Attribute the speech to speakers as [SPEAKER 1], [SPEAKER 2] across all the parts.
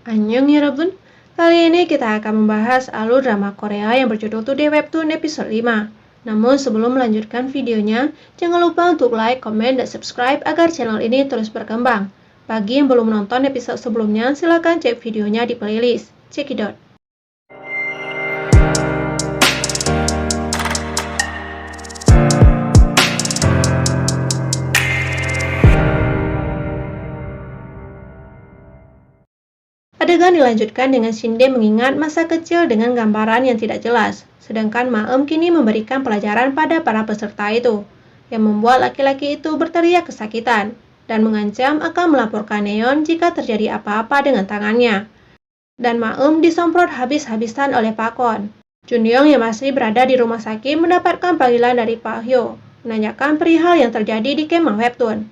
[SPEAKER 1] Annyeong 여러분, kali ini kita akan membahas alur drama Korea yang berjudul Today Webtoon episode 5. Namun sebelum melanjutkan videonya, jangan lupa untuk like, komen, dan subscribe agar channel ini terus berkembang. Bagi yang belum menonton episode sebelumnya, silahkan cek videonya di playlist. Check it out. Adegan dilanjutkan dengan Shinde mengingat masa kecil dengan gambaran yang tidak jelas, sedangkan Maem kini memberikan pelajaran pada para peserta itu, yang membuat laki-laki itu berteriak kesakitan, dan mengancam akan melaporkan Neon jika terjadi apa-apa dengan tangannya. Dan Maem disemprot habis-habisan oleh Pak Kon. Junyoung yang masih berada di rumah sakit mendapatkan panggilan dari Pak Hyo, menanyakan perihal yang terjadi di kemah Webtoon.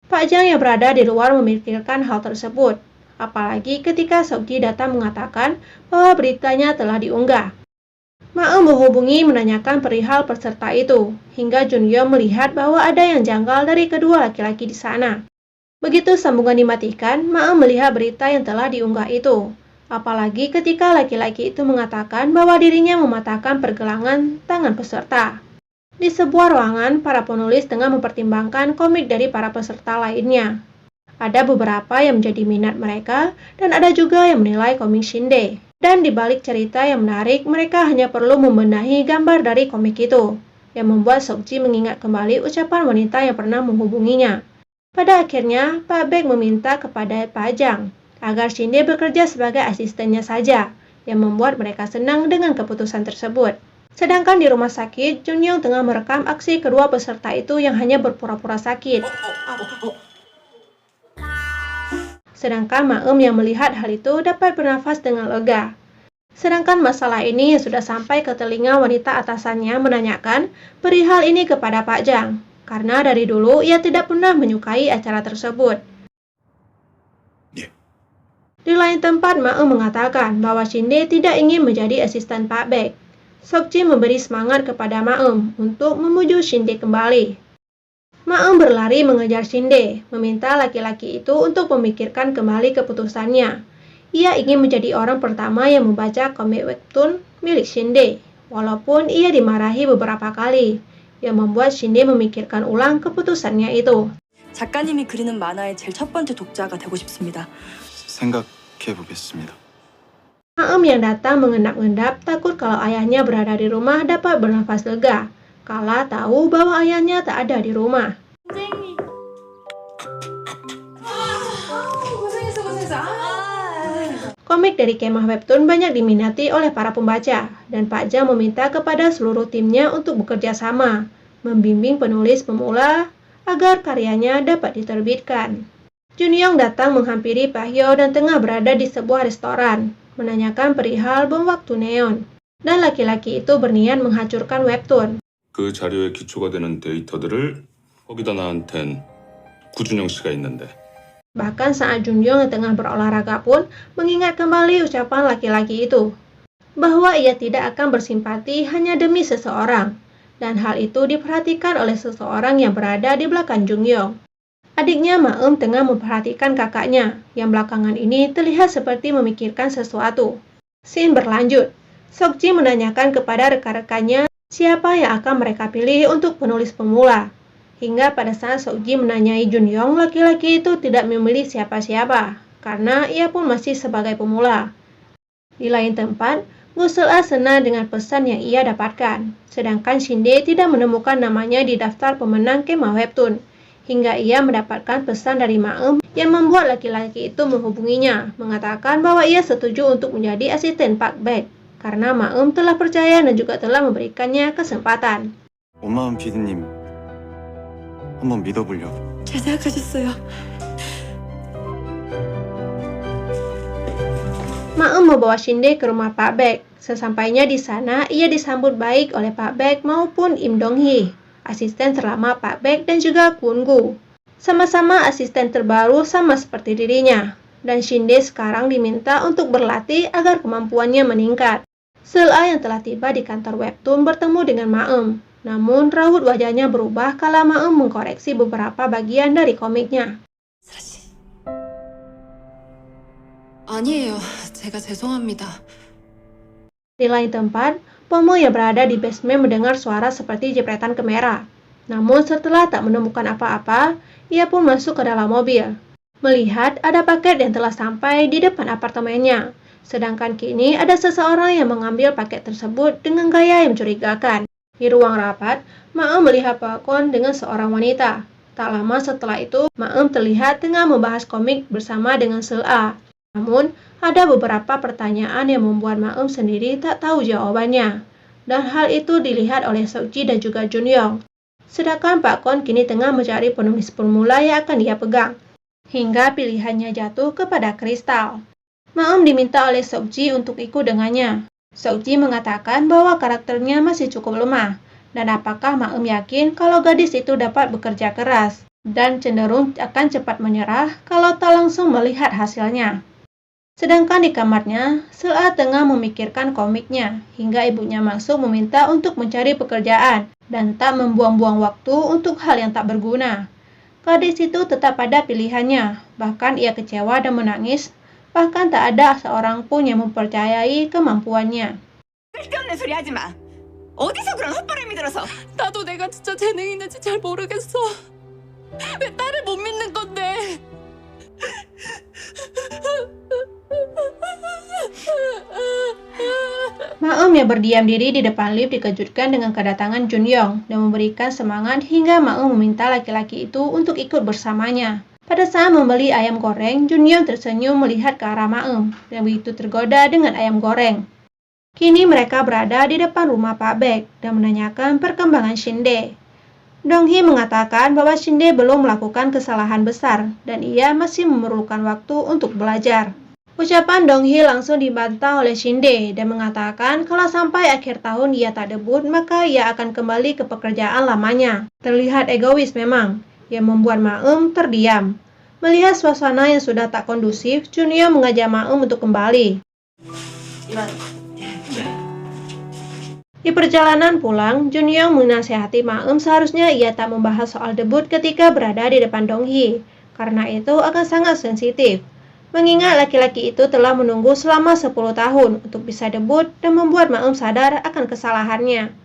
[SPEAKER 1] Pak Jang yang berada di luar memikirkan hal tersebut. Apalagi ketika Seokji datang mengatakan bahwa beritanya telah diunggah. Maem menghubungi menanyakan perihal peserta itu, hingga Junyoung melihat bahwa ada yang janggal dari kedua laki-laki di sana. Begitu sambungan dimatikan, Maem melihat berita yang telah diunggah itu. Apalagi ketika laki-laki itu mengatakan bahwa dirinya mematahkan pergelangan tangan peserta. Di sebuah ruangan, para penulis tengah mempertimbangkan komik dari para peserta lainnya. Ada beberapa yang menjadi minat mereka, dan ada juga yang menilai komik Shinde. Dan di balik cerita yang menarik, mereka hanya perlu membenahi gambar dari komik itu, yang membuat Seokji mengingat kembali ucapan wanita yang pernah menghubunginya. Pada akhirnya, Pak Baek meminta kepada Pak Jang agar Shinde bekerja sebagai asistennya saja, yang membuat mereka senang dengan keputusan tersebut. Sedangkan di rumah sakit, Junyoung tengah merekam aksi kedua peserta itu yang hanya berpura-pura sakit. Sedangkan Maem yang melihat hal itu dapat bernafas dengan lega. Sedangkan masalah ini yang sudah sampai ke telinga wanita atasannya menanyakan perihal ini kepada Pak Jang, karena dari dulu ia tidak pernah menyukai acara tersebut. Di lain tempat, Maem mengatakan bahwa Shinde tidak ingin menjadi asisten Pak Baek. Seokji memberi semangat kepada Maem untuk memujuk Shinde kembali. Maem berlari mengejar Shinde, meminta laki-laki itu untuk memikirkan kembali keputusannya. Ia ingin menjadi orang pertama yang membaca komik webtoon milik Shinde, walaupun ia dimarahi beberapa kali, yang membuat Shinde memikirkan ulang keputusannya itu.
[SPEAKER 2] 작가님이 그리는 만화의 제일 첫 번째 독자가 되고 싶습니다.
[SPEAKER 3] 생각해보겠습니다.
[SPEAKER 1] Maem yang datang mengendap-endap takut kalau ayahnya berada di rumah dapat bernafas lega. Kala tahu bahwa ayahnya tak ada di rumah. Komik dari kemah webtoon banyak diminati oleh para pembaca, dan Pak Jang meminta kepada seluruh timnya untuk bekerja sama, membimbing penulis pemula agar karyanya dapat diterbitkan. Junyoung datang menghampiri Pak Hyo dan tengah berada di sebuah restoran, menanyakan perihal bom waktu neon, dan laki-laki itu berniat menghancurkan webtoon.
[SPEAKER 3] 그 자료의 기초가 되는 데이터들을 거기다 나한텐 구준영 씨가 있는데.
[SPEAKER 1] Bahkan saat Junyoung yang tengah berolahraga pun mengingat kembali ucapan laki-laki itu, bahwa ia tidak akan bersimpati hanya demi seseorang, dan hal itu diperhatikan oleh seseorang yang berada di belakang Junyoung. Adiknya Maem tengah memperhatikan kakaknya, yang belakangan ini terlihat seperti memikirkan sesuatu. Scene berlanjut. Seokji menanyakan kepada rekan-rekannya siapa yang akan mereka pilih untuk penulis pemula. Hingga pada saat Seokji menanyai Junyoung, laki-laki itu tidak memilih siapa-siapa, karena ia pun masih sebagai pemula. Di lain tempat, Gusel-a senang dengan pesan yang ia dapatkan, sedangkan Shinde tidak menemukan namanya di daftar pemenang kemah webtoon, hingga ia mendapatkan pesan dari Maem yang membuat laki-laki itu menghubunginya, mengatakan bahwa ia setuju untuk menjadi asisten Pak Baek, karena Maem telah percaya dan juga telah memberikannya kesempatan.
[SPEAKER 3] 엄마은 PD님 한번 믿어보려고.
[SPEAKER 2] 잘 생각하셨어요.
[SPEAKER 1] Maem membawa Shinde ke rumah Pak Baek. Sesampainya di sana, ia disambut baik oleh Pak Baek maupun Im Dong-hee, asisten terlama Pak Baek dan juga Kwon-gu. Sama-sama asisten terbaru sama seperti dirinya, dan Shinde sekarang diminta untuk berlatih agar kemampuannya meningkat. Sel-a yang telah tiba di kantor webtoon bertemu dengan Maem, namun raut wajahnya berubah kala Maem mengkoreksi beberapa bagian dari komiknya.
[SPEAKER 4] 아니에요. 제가 죄송합니다.
[SPEAKER 1] Di lain tempat, Pomo yang berada di basement mendengar suara seperti jepretan kamera. Namun setelah tak menemukan apa-apa, ia pun masuk ke dalam mobil. Melihat ada paket yang telah sampai di depan apartemennya. Sedangkan kini ada seseorang yang mengambil paket tersebut dengan gaya yang mencurigakan. Di ruang rapat, Maem melihat Pak Kon dengan seorang wanita. Tak lama setelah itu, Maem terlihat tengah membahas komik bersama dengan Sela. Namun, ada beberapa pertanyaan yang membuat Maem sendiri tak tahu jawabannya. Dan hal itu dilihat oleh Seokji dan juga Junyong. Sedangkan Pak Kon kini tengah mencari penulis formula yang akan dia pegang. Hingga pilihannya jatuh kepada kristal. Maem diminta oleh Seokji untuk ikut dengannya. Seokji mengatakan bahwa karakternya masih cukup lemah. Dan apakah Maem yakin kalau gadis itu dapat bekerja keras. Dan cenderung akan cepat menyerah kalau tak langsung melihat hasilnya. Sedangkan di kamarnya, Sela tengah memikirkan komiknya, hingga ibunya masuk meminta untuk mencari pekerjaan, dan tak membuang-buang waktu untuk hal yang tak berguna. Gadis itu tetap pada pilihannya, bahkan ia kecewa dan menangis, bahkan tak ada seorang pun yang mempercayai kemampuannya.
[SPEAKER 2] 쓸데없는 소리 하지 마. 어디서 그런 헛바람이 들어서?
[SPEAKER 4] 나도 내가 진짜 재능이 있는지 잘 모르겠어. 왜 딸을 못 믿는 건데?
[SPEAKER 1] Maem yang berdiam diri di depan lift dikejutkan dengan kedatangan Junyong dan memberikan semangat hingga Maem meminta laki-laki itu untuk ikut bersamanya. Pada saat membeli ayam goreng, Junyong tersenyum melihat ke arah Maem dan begitu tergoda dengan ayam goreng. Kini mereka berada di depan rumah Pak Baek dan menanyakan perkembangan Shinde. Donghee mengatakan bahwa Shinde belum melakukan kesalahan besar dan ia masih memerlukan waktu untuk belajar. Ucapan Donghee langsung dibantah oleh Shinde dan mengatakan kalau sampai akhir tahun ia tak debut maka ia akan kembali ke pekerjaan lamanya. Terlihat egois memang, yang membuat Maem terdiam. Melihat suasana yang sudah tak kondusif, Junyo mengajak Maem untuk kembali. Di perjalanan pulang, Junyong menasihati Maem seharusnya ia tak membahas soal debut ketika berada di depan Donghee, karena itu akan sangat sensitif. Mengingat laki-laki itu telah menunggu selama 10 tahun untuk bisa debut dan membuat Maem sadar akan kesalahannya.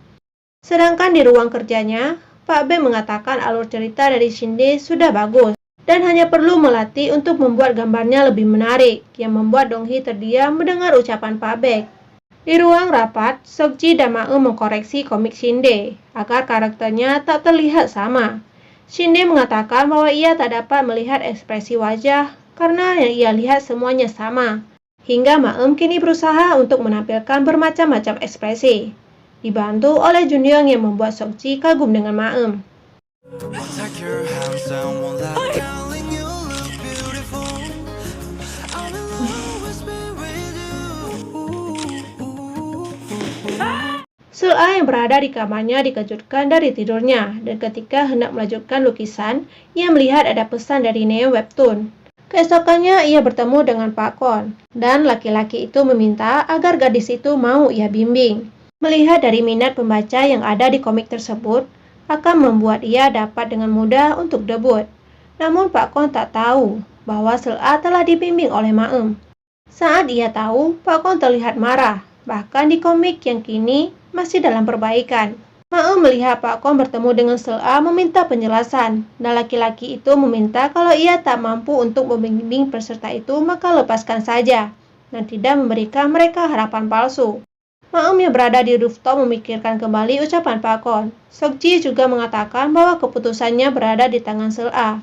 [SPEAKER 1] Sedangkan di ruang kerjanya, Pak B mengatakan alur cerita dari Shinde sudah bagus dan hanya perlu melatih untuk membuat gambarnya lebih menarik, yang membuat Donghee terdiam mendengar ucapan Pak B. Di ruang rapat, Seokji dan Maem mengkoreksi komik Shinde agar karakternya tak terlihat sama. Shinde mengatakan bahwa ia tak dapat melihat ekspresi wajah karena yang ia lihat semuanya sama. Hingga Maem kini berusaha untuk menampilkan bermacam-macam ekspresi. Dibantu oleh Junyong yang membuat Seokji kagum dengan Maem. Sela yang berada di kamarnya dikejutkan dari tidurnya dan ketika hendak melanjutkan lukisan, ia melihat ada pesan dari Neo Webtoon. Keesokannya ia bertemu dengan Pak Kon dan laki-laki itu meminta agar gadis itu mau ia bimbing. Melihat dari minat pembaca yang ada di komik tersebut, akan membuat ia dapat dengan mudah untuk debut. Namun Pak Kon tak tahu bahwa Sela telah dibimbing oleh Maem. Saat ia tahu, Pak Kon terlihat marah, bahkan di komik yang kini masih dalam perbaikan. Maem melihat Pak Kon bertemu dengan Sela meminta penjelasan, dan laki-laki itu meminta kalau ia tak mampu untuk membimbing peserta itu maka lepaskan saja, dan tidak memberikan mereka harapan palsu. Maem yang berada di rooftop memikirkan kembali ucapan Pak Kon. Seokji juga mengatakan bahwa keputusannya berada di tangan Sela.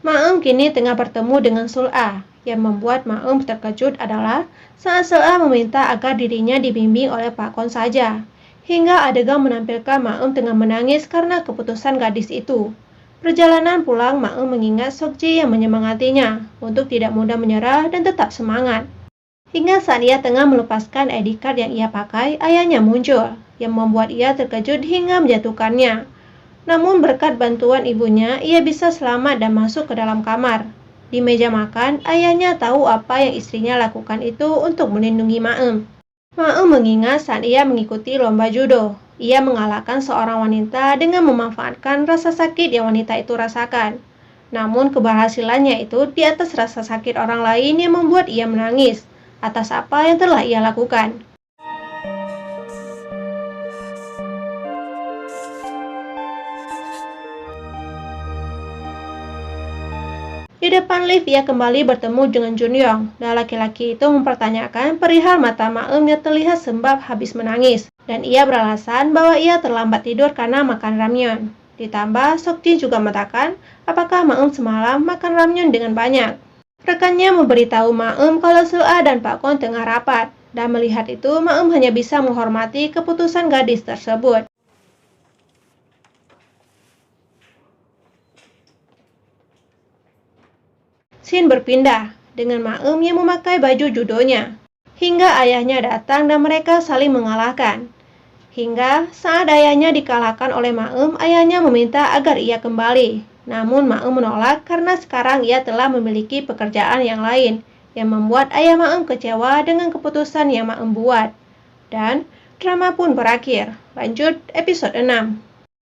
[SPEAKER 1] Maem kini tengah bertemu dengan Sela. Yang membuat Maem terkejut adalah saat Sela meminta agar dirinya dibimbing oleh Pak Kon saja. Hingga adegan menampilkan Maem tengah menangis karena keputusan gadis itu. Perjalanan pulang, Maem mengingat Seokji yang menyemangatinya untuk tidak mudah menyerah dan tetap semangat. Hingga saat ia tengah melepaskan ID card yang ia pakai, ayahnya muncul, yang membuat ia terkejut hingga menjatuhkannya. Namun berkat bantuan ibunya, ia bisa selamat dan masuk ke dalam kamar. Di meja makan, ayahnya tahu apa yang istrinya lakukan itu untuk melindungi Maem. Maem mengingat saat ia mengikuti lomba judo, ia mengalahkan seorang wanita dengan memanfaatkan rasa sakit yang wanita itu rasakan. Namun keberhasilannya itu di atas rasa sakit orang lain yang membuat ia menangis atas apa yang telah ia lakukan. Di depan lift, ia kembali bertemu dengan Junyong, dan laki-laki itu mempertanyakan perihal mata Maem yang terlihat sembab habis menangis, dan ia beralasan bahwa ia terlambat tidur karena makan ramyeon. Ditambah, Sokji juga mengatakan apakah Maem semalam makan ramyeon dengan banyak. Rekannya memberitahu Maem kalau Seul-a dan Pak Kon tengah rapat, dan melihat itu Maem hanya bisa menghormati keputusan gadis tersebut. Scene berpindah dengan Maem yang memakai baju judonya, hingga ayahnya datang dan mereka saling mengalahkan. Hingga saat ayahnya dikalahkan oleh Maem, ayahnya meminta agar ia kembali. Namun Maem menolak karena sekarang ia telah memiliki pekerjaan yang lain, yang membuat ayah Maem kecewa dengan keputusan yang Maem buat. Dan drama pun berakhir. Lanjut episode 6.